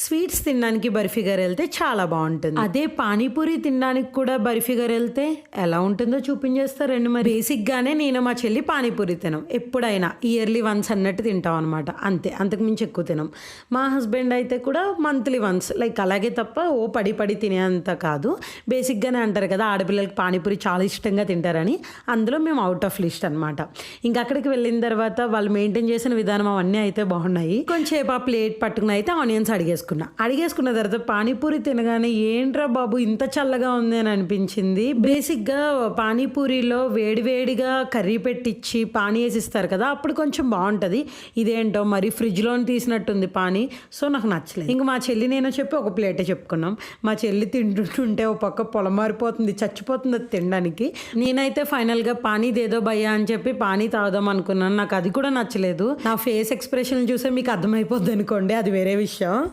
Sweets తినడానికి బర్ఫీ గారు వెళ్తే చాలా బాగుంటుంది. అదే పానీపూరి తినడానికి కూడా బర్ఫీ గారు వెళ్తే ఎలా ఉంటుందో చూపించేస్తారండి. మరి బేసిక్ గానే నేను మా చెల్లి పానీపూరి తినం, ఎప్పుడైనా ఇయర్లీ వన్స్ అన్నట్టు తింటాం అనమాట, అంతే, అంతకు మించి ఎక్కువ తినం. మా హస్బెండ్ అయితే కూడా మంత్లీ వన్స్, లైక్ అలాగే తప్ప ఓ పడి పడి తినేంత కాదు. బేసిక్ గానే అంటారు కదా ఆడపిల్లలకి పానీపూరి చాలా ఇష్టంగా తింటారని, అందులో మేము అవుట్ ఆఫ్ లిస్ట్ అనమాట. ఇంకా అక్కడికి వెళ్ళిన తర్వాత వాళ్ళు మెయింటైన్ చేసిన విధానం అవన్నీ అయితే బాగున్నాయి. కొంచెంసేపు ఆ ప్లేట్ పట్టుకుని అయితే ఆనియన్స్ అడిగేసుకున్న తర్వాత పానీపూరి తినగానే ఏంట్రా బాబు ఇంత చల్లగా ఉంది అని అనిపించింది. బేసిక్గా పానీపూరిలో వేడివేడిగా కర్రీ పెట్టించి పానీ వేసి ఇస్తారు కదా, అప్పుడు కొంచెం బాగుంటుంది. ఇదేంటో మరి ఫ్రిడ్జ్లో తీసినట్టుంది పానీ, సో నాకు నచ్చలేదు. ఇంక మా చెల్లి నేను చెప్పి ఒక ప్లేటే చెప్పుకున్నాం. మా చెల్లి తింటుంటే ఒక పక్క పొలమారిపోతుంది, చచ్చిపోతుంది అది తినడానికి. నేనైతే ఫైనల్గా పానీదేదో భయ్యా అని చెప్పి పానీ తాగుదాం అనుకున్నాను. నాకు అది కూడా నచ్చలేదు. నా ఫేస్ ఎక్స్ప్రెషన్ చూసే మీకు అర్థమైపోద్ది అనుకోండి, అది వేరే విషయం.